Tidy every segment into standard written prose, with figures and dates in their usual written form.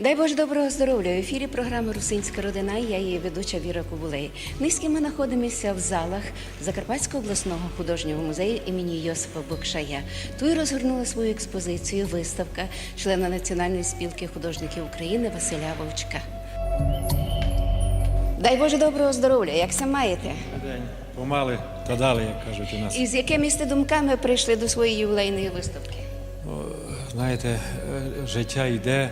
Дай Боже доброго здоров'я! В ефірі програми «Русинська родина» і я її ведуча Віра Кобулей. Низьки ми знаходимося в залах Закарпатського обласного художнього музею імені Йосипа Бокшая. Тут розгорнула свою експозицію виставка члена Національної спілки художників України Василя Вовчка. Дай Боже доброго здоров'я! Як се маєте? День. Помали та дали, як кажуть у нас. І з якими сте думками прийшли до своєї ювілейної виставки? Знаєте, життя йде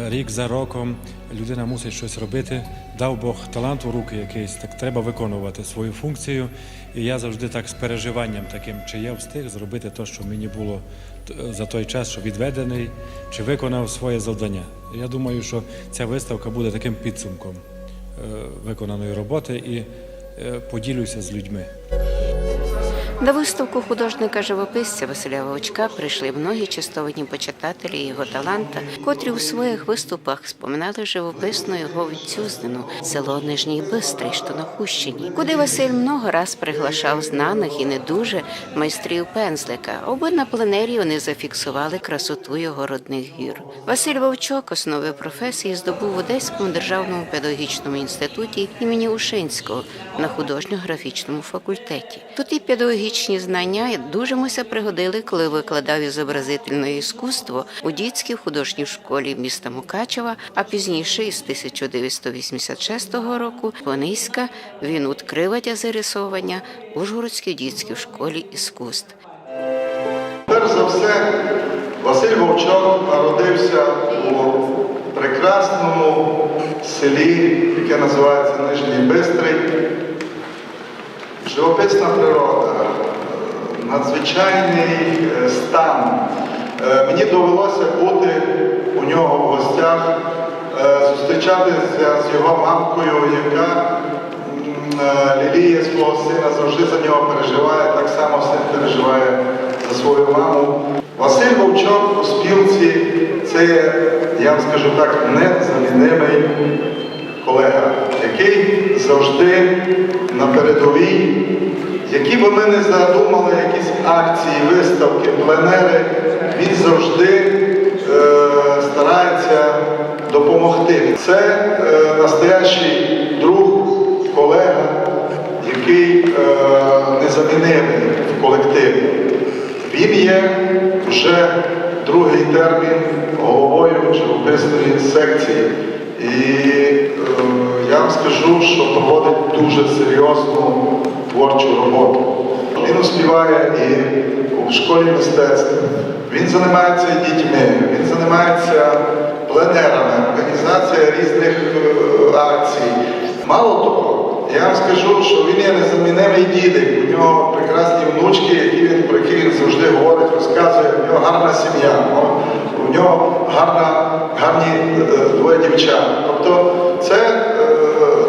рік за роком, людина мусить щось робити. Дав Бог талант у руки якийсь, так треба виконувати свою функцію. І я завжди так з переживанням таким, чи я встиг зробити те, що мені було за той час, що відведений, чи виконав своє завдання. Я думаю, що ця виставка буде таким підсумком виконаної роботи і поділюся з людьми. На виставку художника-живописця Василя Вовчка прийшли многі чистовані почитателі його таланта, котрі у своїх виступах споминали живописну його відцюзнину – село Нижній Бистрий, що на Хущині, куди Василь много раз приглашав знаних і не дуже майстрів пензлика, аби на пленері вони зафіксували красоту його родних гір. Василь Вовчок основи професії здобув в Одеському державному педагогічному інституті імені Ушинського на художньо-графічному факультеті. Тут і педагогічні знання дуже муся пригодили, коли викладав ізобразительне іскусство у дітській художній школі міста Мукачева, а пізніше, із 1986 року, Понизька, він відкрив зарисовування в Ужгородській дітській школі іскусств. Перш за все, Василь Вовчок народився у прекрасному селі, яке називається Нижній Бистрий. Живописна природа, надзвичайний стан. Мені довелося бути у нього в гостях, зустрічатися з його мамкою, яка ліліє свого сина, завжди за нього переживає, так само син переживає за свою маму. Василь Вовчок у спілці – це, я вам скажу так, незамінимий колега, який завжди на передовій, які би ми не задумали, якісь акції, виставки, пленери, він завжди старається допомогти. Це настоящий друг, колега, який незамінимий в колективі. Він є вже другий термін головою живописної секції. І я вам скажу, що проводить дуже серйозну творчу роботу. Він успіває і в школі мистецтв, він займається і дітьми, він займається пленерами, організацією різних акцій. Мало того, я вам скажу, що він є незамінимий дідик, у нього прекрасні внучки, про які він завжди говорить, розказує, у нього гарна сім'я, у нього гарні двоє дівчат. Тобто це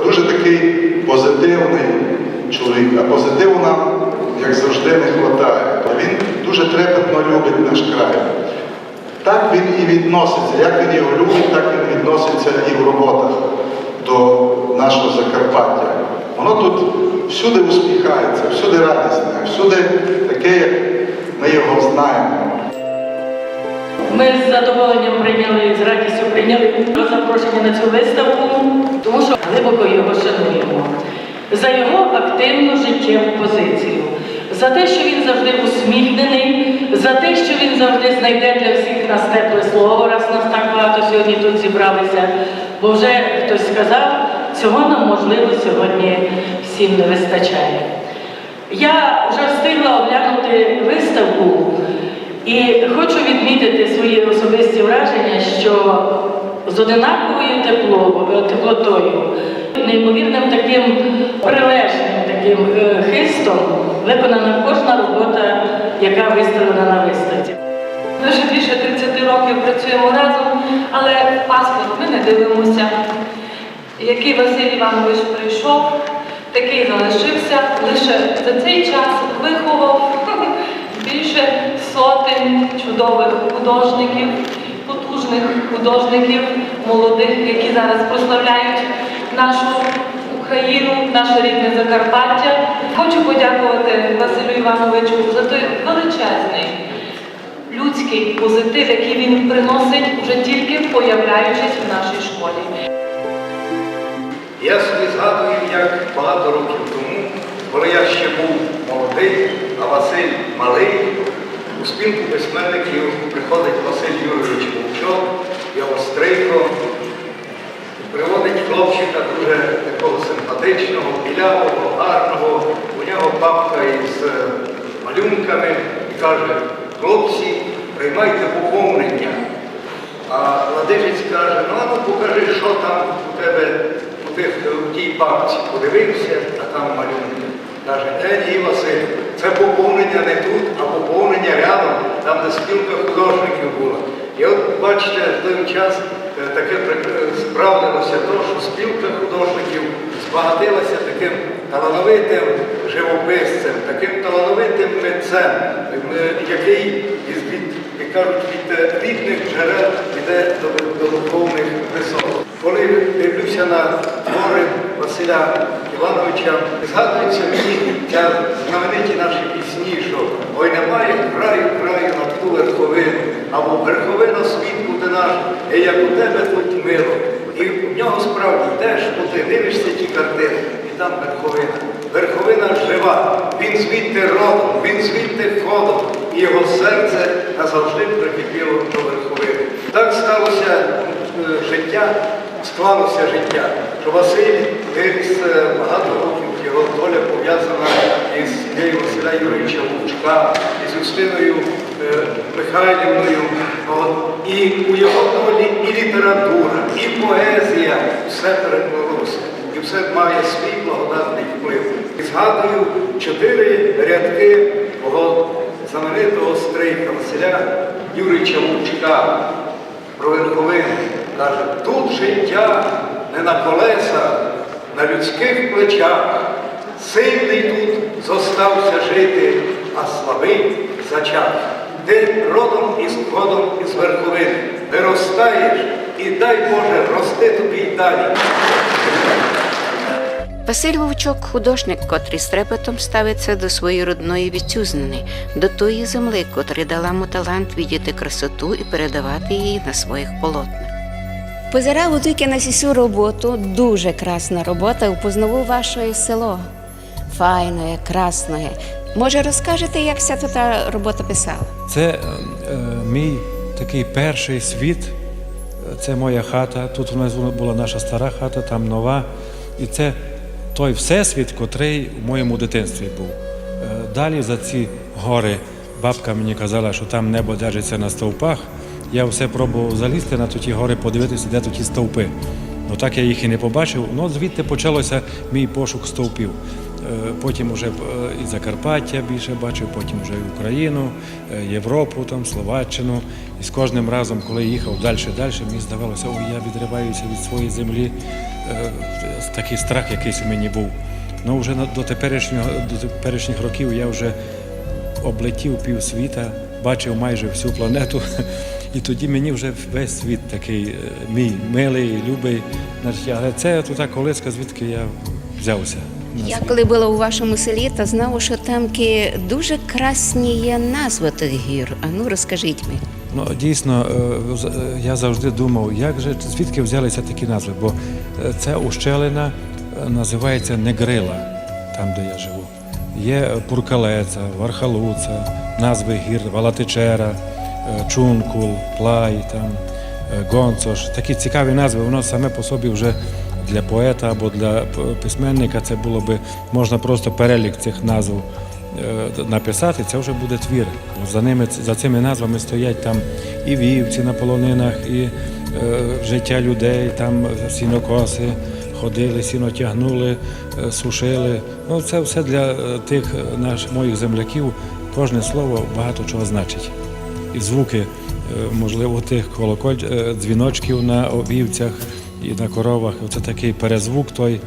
дуже такий позитивний чоловік, а позитиву нам, як завжди, не вистачає. Він дуже трепетно любить наш край. Так він і відноситься, як він його любить, так він відноситься і в роботах до нашого Закарпаття. Воно тут всюди усміхається, всюди радісне, всюди таке, як ми його знаємо. Ми з задоволенням прийняли, з радістю прийняли запрошення на цю виставку, тому що глибоко його шануємо. За його активну життєву позицію, за те, що він завжди усміхнений, за те, що він завжди знайде для всіх нас тепле слово, раз нас так багато сьогодні тут зібралися, бо вже хтось сказав, цього нам, можливо, сьогодні всім не вистачає. Я вже встигла оглянути виставку і хочу відмітити свої особисті враження, що з одинаковою теплотою, неймовірним таким прилежним таким хистом виконана кожна робота, яка виставлена на виставці. Ми вже більше 30 років працюємо разом, але паспорт ми не дивимося. Який Василь Іванович прийшов, такий залишився, лише за цей час виховав більше сотень чудових художників, потужних художників, молодих, які зараз прославляють нашу Україну, наше рідне Закарпаття. Хочу подякувати Василю Івановичу за той величезний людський позитив, який він приносить, вже тільки появляючись в нашій школі. Я собі згадую, як багато років тому, коли я ще був молодий, а Василь малий, у спілку письменників приходить Василь Юрійович Вовчок, його стрийко, приводить хлопчика дуже такого симпатичного, білявого, гарного, у нього папка із малюнками і каже: хлопці, приймайте поповнення. А Владимирович каже: ну покажи, що там у тебе у тій папці. Подивився, а там малюнки. Каже: ні, Василь, це поповнення не тут, а поповнення рядом, там, де спілка художників була. І от бачите, в той час таке справдилося то, що спілка художників збагатилася таким талановитим живописцем, таким талановитим митцем, який, як кажуть, від рідних джерел йде до духовних висот. Коли дивлюся на твори Василя Івановича, згадуються мені ця знамениті наші пісні, що «Ой, немає краю на ту верховину, або верховина світ буде наш, і як у тебе тут мило». І в нього справді йдеш, ти дивишся ті картини, і там верховина. Верховина жива, він звідти родом, він звідти ходом, і його серце назавжди прикипіло до верховини. Так сталося життя, склалося життя, що Василь виріс багато років, його доля пов'язана із сім'єю Василя Юрійовича Вовчка, із Юстиною Михайлівною. І у його долі і література, і поезія, все переплелося. І все має свій благодатний вплив. І згадую 4 рядки мого знаменитого стрийка Василя Юрійовича Вовчка про верховину. Каже: тут життя не на колесах, на людських плечах. Сильний тут зостався жити, а слабий зачав. Ти родом і сходом із верховини виростаєш, і дай Боже рости тобі й далі. Василь Вовчок – художник, котрий з трепетом ставиться до своєї родної вітчизни, до тої земли, котра дала йому талант видіти красоту і передавати її на своїх полотнах. Позирав тільки на цю роботу, дуже красна робота, упознавав ваше село. Файне, красне. Може, розкажете, як ця тут робота писала? Це мій такий перший світ, це моя хата. Тут у нас була наша стара хата, там нова. І це той всесвіт, котрий у моєму дитинстві був. Далі за ці гори бабка мені казала, що там небо держиться на стовпах. Я все пробував залізти на ті гори, подивитися, де тут ті стовпи. Ну так я їх і не побачив. Ну, звідти почалося мій пошук стовпів. Потім вже і Закарпаття більше бачив, потім вже і Україну, Європу, там, Словаччину. І з кожним разом, коли їхав далі, мені здавалося, ой, я відриваюся від своєї землі. Такий страх якийсь у мені був. Ну, вже до теперішніх років я вже облетів півсвіта, бачив майже всю планету. І тоді мені вже весь світ такий мій, милий, любий. Але це та колиска, звідки я взявся. Я коли була у вашому селі, то знала, що там дуже красні є назви тих гір. А ну, розкажіть мені. Ну, дійсно, я завжди думав, звідки взялися такі назви, бо ця ущелина називається Негрила, там, де я живу. Є Пуркалеця, Вархалуца, назви гір, Валатичера, Чункул, Плай, там, Гонцош. Такі цікаві назви, воно саме по собі вже для поета або для письменника це було би, можна просто перелік цих назв написати, це вже буде твір. За цими назвами стоять там і вівці на полонинах, і життя людей, там сінокоси ходили, сіно тягнули, сушили. Ну, це все для тих моїх земляків, кожне слово багато чого значить. І звуки, можливо, тих дзвіночків на вівцях і на коровах, це такий перезвук той.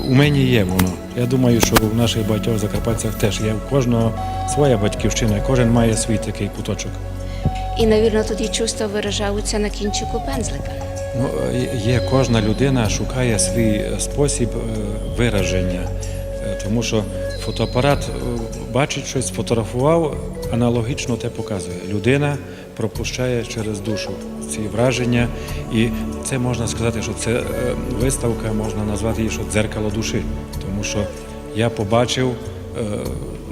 У мене є воно. Я думаю, що в наших багатьох закарпатцях теж є. У кожного своя батьківщина, кожен має свій такий куточок. І, мабуть, тоді чувства виражаються на кінчику пензлика. Ну, кожна людина шукає свій спосіб вираження, тому що фотоапарат бачить щось, сфотографував, аналогічно те показує. Людина пропущає через душу ці враження, і це можна сказати, що це виставка, можна назвати її, що дзеркало душі, тому що я побачив,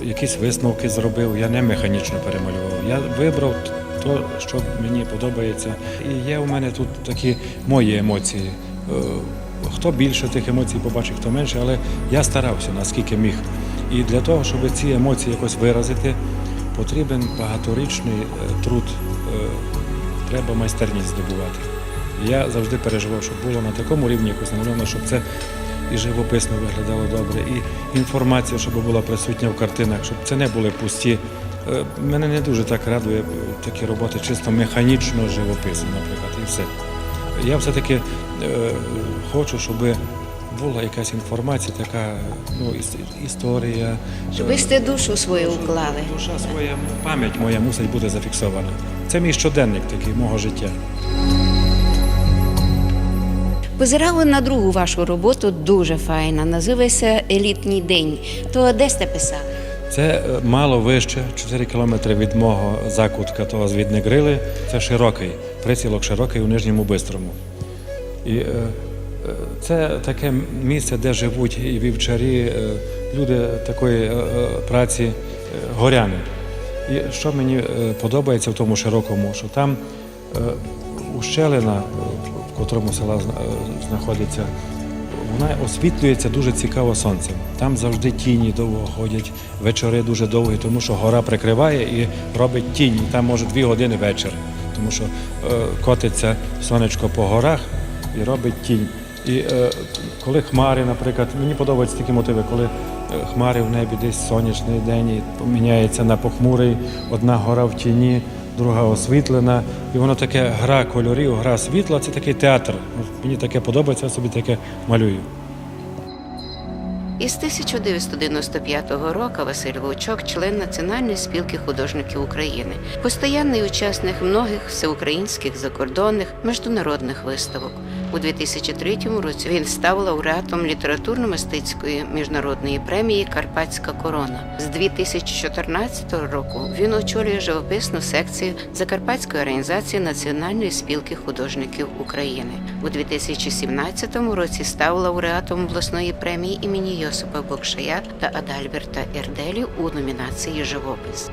якісь висновки зробив, я не механічно перемалював, я вибрав те, що мені подобається. І є у мене тут такі мої емоції. Хто більше тих емоцій побачив, хто менше, але я старався, наскільки міг. І для того, щоб ці емоції якось виразити, потрібен багаторічний труд, треба майстерність здобувати. Я завжди переживав, щоб було на такому рівні якось намальовано, щоб це і живописно виглядало добре, і інформація, щоб була присутня в картинах, щоб це не були пусті. Мене не дуже так радує такі роботи, чисто механічно живописні, наприклад, і все. Я все-таки хочу, щоб була якась інформація, така історія. Щоб ви сте душу свою вклали. Душа своя, пам'ять моя мусить бути зафіксована. Це мій щоденник такий, мого життя. Позирали на другу вашу роботу, дуже файна, називається «Елітній день». То де сте писали? Це мало вище, 4 кілометри від мого закутка, того з Віднегрили. Це широкий, прицілок широкий у Нижньому Бистрому. І це таке місце, де живуть і вівчарі, люди такої праці, горяни. І що мені подобається в тому широкому, що там ущелина, в котрому села знаходиться, вона освітлюється дуже цікаво сонцем. Там завжди тіні довго ходять, вечори дуже довгі, тому що гора прикриває і робить тінь. І там може 2 години вечір, тому що котиться сонечко по горах і робить тінь. І коли хмари, наприклад, мені подобаються такі мотиви, коли хмари в небі десь сонячний день і міняється на похмурий, одна гора в тіні, друга освітлена, і воно таке гра кольорів, гра світла, це такий театр. Мені таке подобається, я собі таке малюю. Із 1995 року Василь Вовчок – член Національної спілки художників України, постійний учасник многих всеукраїнських, закордонних, міжнародних виставок. У 2003 році він став лауреатом літературно-мистецької міжнародної премії «Карпатська корона». З 2014 року він очолює живописну секцію Закарпатської організації Національної спілки художників України. У 2017 році став лауреатом обласної премії імені Йосипа Бокшая та Адальберта Ерделі у номінації «Живопис».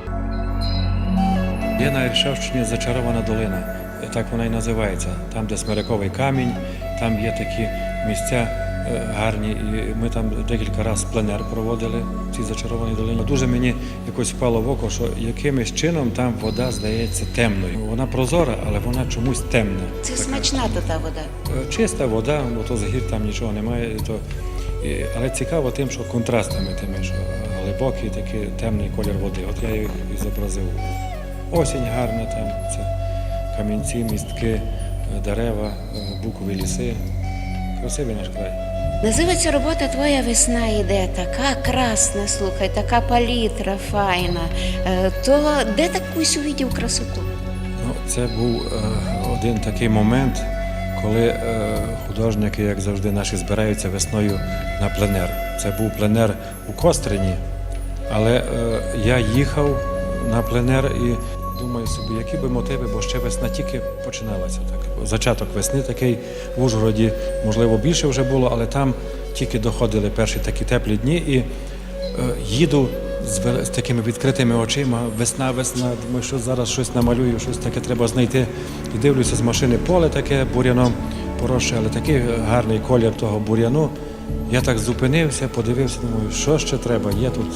Є на Іршавщині зачарована долина, так вона і називається. Там, де Смириковий камінь, там є такі місця гарні. І ми там декілька разів пленер проводили в цій зачарованій долині. Дуже мені якось впало в око, що якимось чином там вода здається темною. Вона прозора, але вона чомусь темна. Це смачна та вода. Чиста вода, бо то з гір там нічого немає. Але цікаво тим, що контрастами тими, що глибокий такий темний колір води. От я їх і зобразив. Осінь гарна там, це камінці, містки, дерева, букові ліси. Красивий наш край. Називається робота «Твоя весна йде», така красна, слухай, така палітра файна. То де такусь увидів красоту? Ну, це був один такий момент, коли художники, як завжди, наші збираються весною на пленер. Це був пленер у Кострині, але я їхав на пленер і думаю собі, які би мотиви, бо ще весна тільки починалася. Так. Зачаток весни такий, в Ужгороді, можливо, більше вже було, але там тільки доходили перші такі теплі дні і їду з такими відкритими очима, весна, думаю, що зараз щось намалюю, щось таке треба знайти. І дивлюся з машини поле таке бур'яном поросше, але такий гарний колір того бур'яну. Я так зупинився, подивився, думаю, що ще треба. Є тут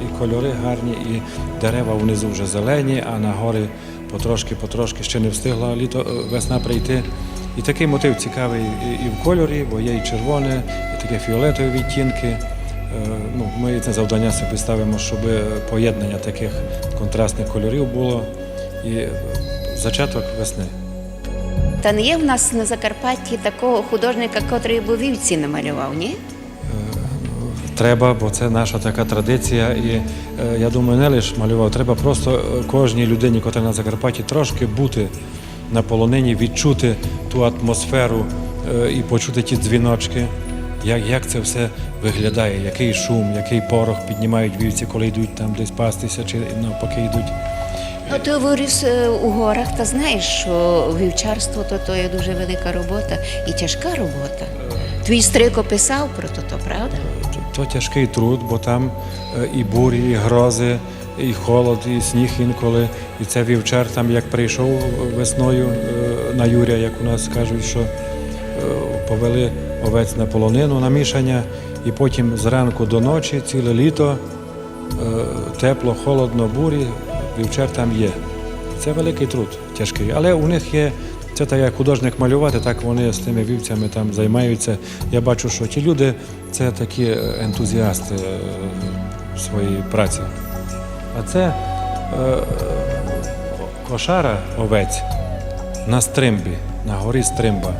і кольори гарні, і дерева внизу вже зелені, а на гори потрошки ще не встигла весна прийти. І такий мотив цікавий і в кольорі, бо є і червоне, і таке фіолетові відтінки. Ми це завдання собі ставимо, щоб поєднання таких контрастних кольорів було і зачаток весни. Та не є в нас на Закарпатті такого художника, котрий би вівці намалював, ні? Треба, бо це наша така традиція. І я думаю, не лише малював, треба просто кожній людині, яка на Закарпатті, трошки бути на полонині, відчути ту атмосферу і почути ті дзвіночки. як це все виглядає, який шум, який порох піднімають вівці, коли йдуть там десь пастися, чи навпаки йдуть. Ну, ти виріс у горах, та знаєш, що вівчарство то є дуже велика робота і тяжка робота. Твій стрик писав про то, правда? То тяжкий труд, бо там і бурі, і грози, і холод, і сніг інколи. І це вівчар там, як прийшов весною на Юря, як у нас кажуть, що повели овець на полонину, на мішання, і потім зранку до ночі, ціле літо, тепло, холодно, бурі, вівчар там є. Це великий труд, тяжкий. Але у них є, це так як художник малювати, так вони з тими вівцями там займаються. Я бачу, що ті люди – це такі ентузіасти своєї праці. А це кошара овець на стримбі, на горі Стримба.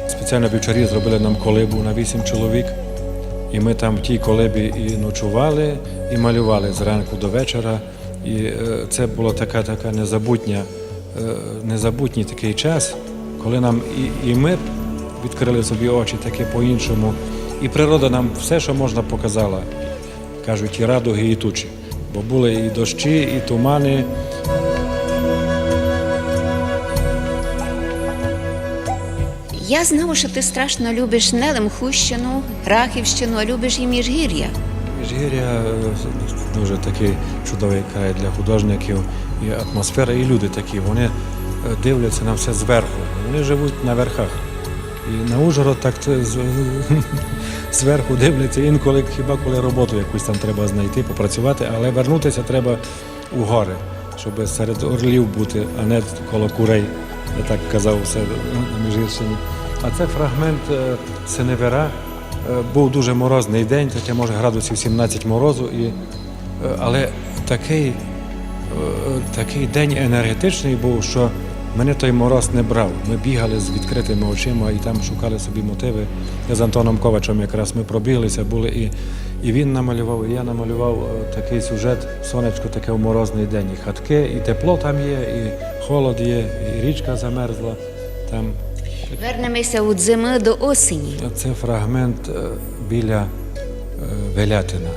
Спеціально вівчарі зробили нам колибу на 8 чоловік. І ми там в тій колибі і ночували, і малювали зранку до вечора. І це було така незабутній такий час, коли нам і ми відкрили собі очі таке по-іншому. І природа нам все, що можна, показала. Кажуть, і радуги, і тучі. Бо були і дощі, і тумани. Я знала, що ти страшно любиш не Лемхущину, Рахівщину, а любиш і Міжгір'я. Міжгір'я дуже такий чудовий край для художників, і атмосфера, і люди такі. Вони дивляться на все зверху. Вони живуть на верхах. І на Ужгород так зверху дивляться, інколи, хіба коли роботу якусь там треба знайти, попрацювати, але вернутися треба у гори, щоб серед орлів бути, а не коло курей. Я так казав все на Міжгірщині. А це фрагмент Синевира. Був дуже морозний день, таке може градусів 17 морозу, але такий день енергетичний був, що мене той мороз не брав. Ми бігали з відкритими очима і там шукали собі мотиви. Я з Антоном Ковачем якраз ми пробіглися, були і він намалював, і я намалював такий сюжет, сонечко таке в морозний день. І хатки, і тепло там є, і холод є, і річка замерзла там. Вернемося від зими до осені. Це фрагмент біля Велятина.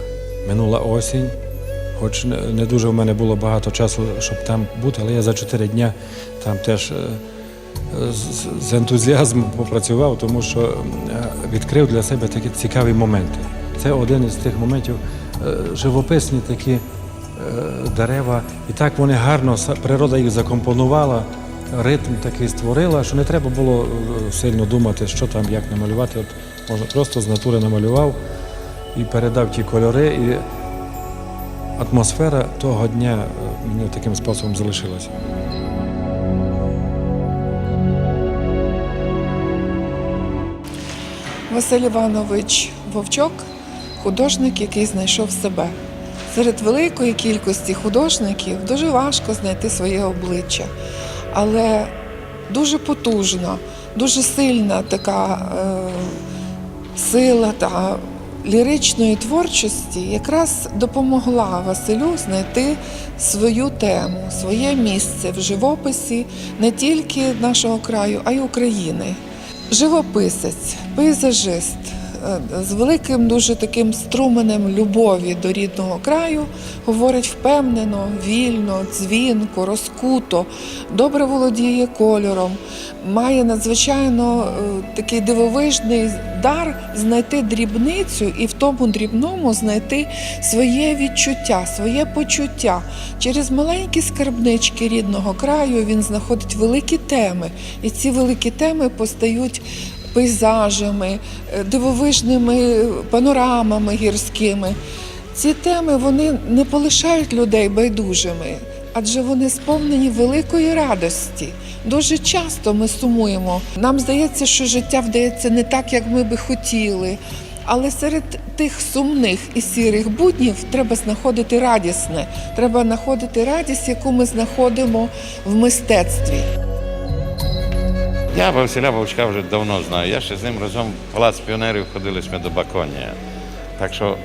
Минула осінь, хоч не дуже в мене було багато часу, щоб там бути, але я за 4 дня там теж з ентузіазмом попрацював, тому що відкрив для себе такі цікаві моменти. Це один із тих моментів, живописні такі дерева, і так вони гарно, природа їх закомпонувала, ритм такий створила, що не треба було сильно думати, що там, як намалювати. От можна просто з натури намалював і передав ті кольори, і атмосфера того дня мені таким способом залишилася. Василь Іванович Вовчок – художник, який знайшов себе. Серед великої кількості художників дуже важко знайти своє обличчя, але дуже потужна, дуже сильна така сила та ліричної творчості якраз допомогла Василю знайти свою тему, своє місце в живописі не тільки нашого краю, а й України. Живописець, пейзажист з великим дуже таким струменем любові до рідного краю говорить впевнено, вільно, дзвінко, розкуто, добре володіє кольором, має надзвичайно такий дивовижний дар знайти дрібницю і в тому дрібному знайти своє відчуття, своє почуття. Через маленькі скарбнички рідного краю він знаходить великі теми, і ці великі теми постають пейзажами, дивовижними панорамами гірськими. Ці теми, вони не полишають людей байдужими, адже вони сповнені великої радості. Дуже часто ми сумуємо. Нам здається, що життя вдається не так, як ми би хотіли. Але серед тих сумних і сірих буднів треба знаходити радісне. Треба знаходити радість, яку ми знаходимо в мистецтві. Я Василя Вовчка вже давно знаю. Я ще з ним разом в Палац піонерів ходили ми до Баконія. Так що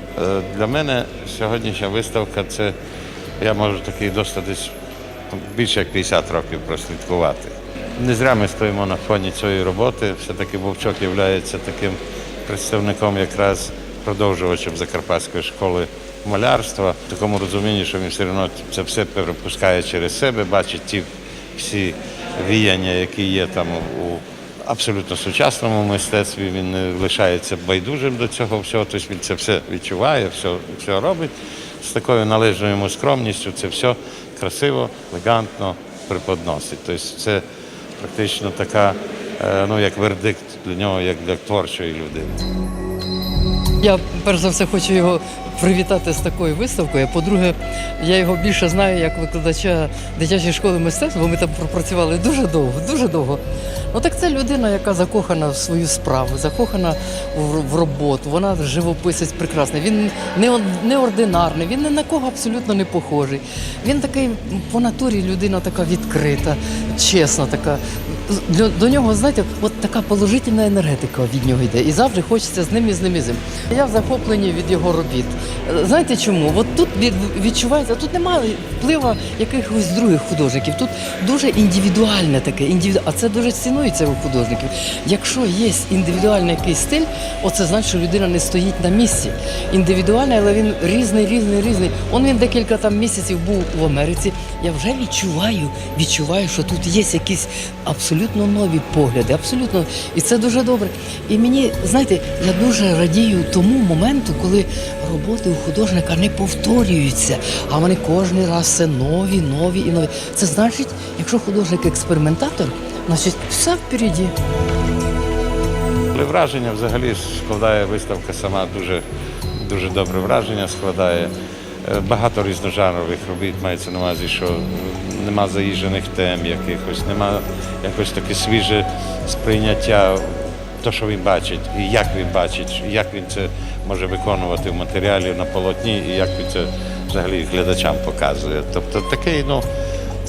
для мене сьогоднішня виставка – це, я можу такий досить десь більше як 50 років прослідкувати. Не зря ми стоїмо на фоні цієї роботи. Все-таки Вовчок є таким представником якраз продовжувачем Закарпатської школи малярства, в такому розумінні, що він все одно це все перепускає через себе, бачить ті всі віяння, які є там у абсолютно сучасному мистецтві, він не лишається байдужим до цього всього, тобто він це все відчуває, все робить з такою належною йому скромністю, це все красиво, елегантно преподносить. Тобто це практично така, як вердикт для нього, як для творчої людини. Я перш за все хочу його привітати з такою виставкою. По-друге, я його більше знаю як викладача дитячої школи мистецтва, бо ми там пропрацювали дуже довго. Ну так це людина, яка закохана в свою справу, закохана в роботу. Вона живописець прекрасний. Він неординарний, він ні на кого абсолютно не похожий. Він такий по натурі людина така відкрита, чесна така. До нього, знаєте, от така положительна енергетика від нього йде. І завжди хочеться з ним. Я в захопленні від його робіт. Знаєте чому? От тут відчувається, тут немає впливу якихось других художників. Тут дуже індивідуальне таке, а це дуже цінується у художників. Якщо є індивідуальний якийсь стиль, оце значить, що людина не стоїть на місці. Індивідуальний, але він різний. Він декілька там місяців був в Америці. Я вже відчуваю, що тут є якісь абсолютно нові погляди, абсолютно. І це дуже добре. І мені, знаєте, я дуже радію тому моменту, коли роботи у художника не повторюються, а вони кожен раз все нові. Це значить, якщо художник експериментатор, значить все впереді. Але враження взагалі складає виставка сама дуже добре враження складає. Багато різножанрових робіт, мається на увазі, що нема заїжджених тем якихось, нема якось таке свіже сприйняття того, що він бачить, і як він це може виконувати в матеріалі на полотні, і як він це взагалі глядачам показує. Тобто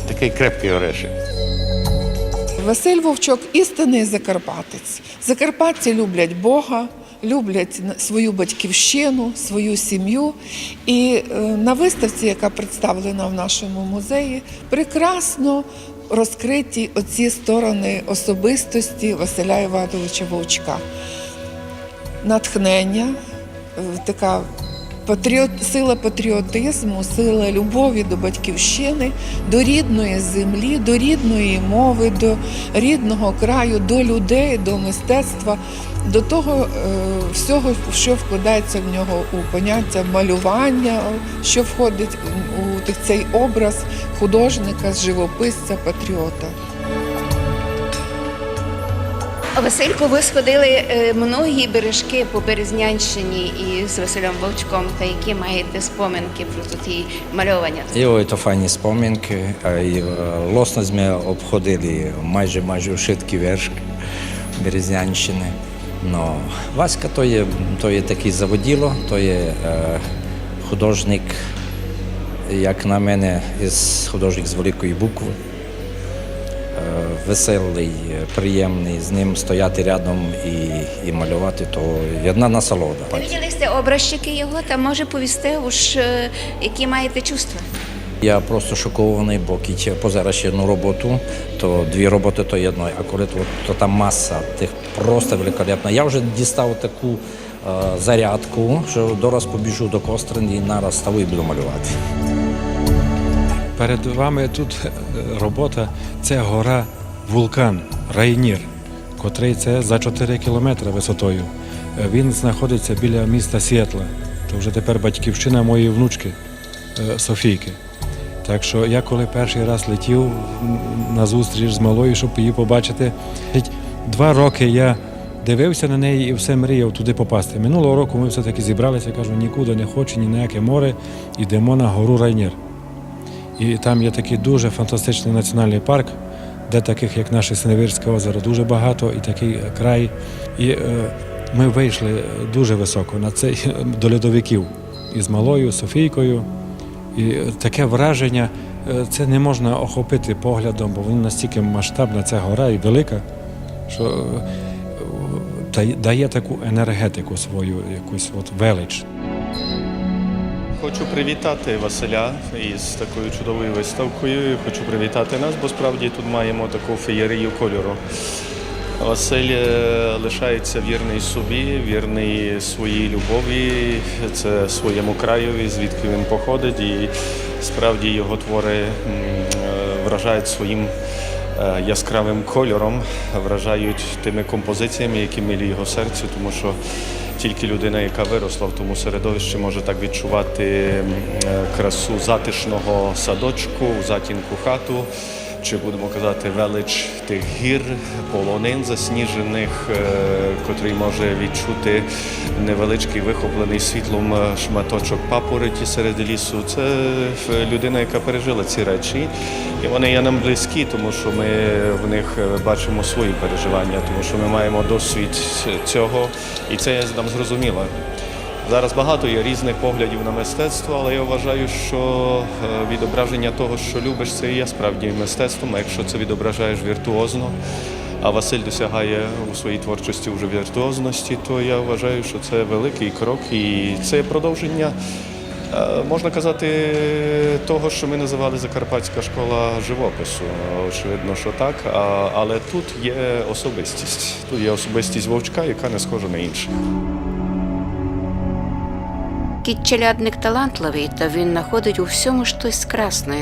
такий крепкий орешек. Василь Вовчок – істинний закарпатець. Закарпатці люблять Бога, люблять свою батьківщину, свою сім'ю. І на виставці, яка представлена в нашому музеї, прекрасно розкриті оці сторони особистості Василя Івановича Вовчка. Натхнення, така сила патріотизму, сила любові до батьківщини, до рідної землі, до рідної мови, до рідного краю, до людей, до мистецтва, до того всього, що вкладається в нього у поняття малювання, що входить у цей образ художника, живописця, патріота. Василько, ви сходили многі бережки по Березнянщині із Василем Вовчком, та які маєте споминки про ті мальовання? Evo je to fajні спомінки, і лосно ми обходили майже všetky вершки Березнянщини. Но Васька то є такий заводіло, то є художник, як на мене, художник з великої букви. Веселий, приємний, з ним стояти рядом і малювати, то одна насолода. Ви виділи сте образчики його, та може повісти, які маєте чувства? Я просто шокований, бо коли позираєш одну роботу, то дві роботи то єдно, а коли то там маса, тих просто великолепна. Я вже дістав таку зарядку, що дораз побіжу до Кострин і нараз ставу і буду малювати. Перед вами тут робота – це гора вулкан Райнір, котрий це за 4 кілометри висотою. Він знаходиться біля міста Сіетла. Це вже тепер батьківщина моєї внучки Софійки. Так що я коли перший раз летів на зустріч з малою, щоб її побачити, 2 роки я дивився на неї і все мріяв туди попасти. Минулого року ми все-таки зібралися, кажу, нікуди не хочу, ні на яке море, йдемо на гору Райнір. І там є такий дуже фантастичний національний парк, де таких, як наше Синевирське озеро, дуже багато, і такий край. І ми вийшли дуже високо на цей, до льодовиків із малою Софійкою. І таке враження, це не можна охопити поглядом, бо воно настільки масштабна, ця гора і велика, що дає таку енергетику свою, якусь велич. Хочу привітати Василя із такою чудовою виставкою. Хочу привітати нас, бо справді тут маємо таку феєрію кольору. Василь лишається вірний собі, вірний своїй любові, це своєму краєві, звідки він походить, і справді його твори вражають своїм яскравим кольором, вражають тими композиціями, які милі його серцю, тому що тільки людина, яка виросла в тому середовищі, може так відчувати красу затишного садочку, затінку хату, чи будемо казати велич тих гір, полонин засніжених, котрий може відчути невеличкий вихоплений світлом шматочок папороті серед лісу. Це людина, яка пережила ці речі, і вони є нам близькі, тому що ми в них бачимо свої переживання, тому що ми маємо досвід цього, і це нам зрозуміло. Зараз багато є різних поглядів на мистецтво, але я вважаю, що відображення того, що любиш, це і є справді мистецтвом, а якщо це відображаєш віртуозно, а Василь досягає у своїй творчості вже віртуозності, то я вважаю, що це великий крок і це продовження, можна казати, того, що ми називали Закарпатська школа живопису. Очевидно, що так, але тут є особистість. Тут є особистість Вовчка, яка не схожа на інших. Кіт челядник талантливий, та він знаходить у всьому щось красне,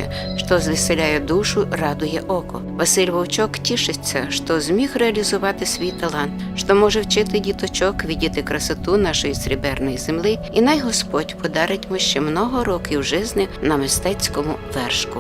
що звеселяє душу, радує око. Василь Вовчок тішиться, що зміг реалізувати свій талант, що може вчити діточок видіти красоту нашої сріберної землі, і най Господь подарить йому ще много років жизни на мистецькому вершку.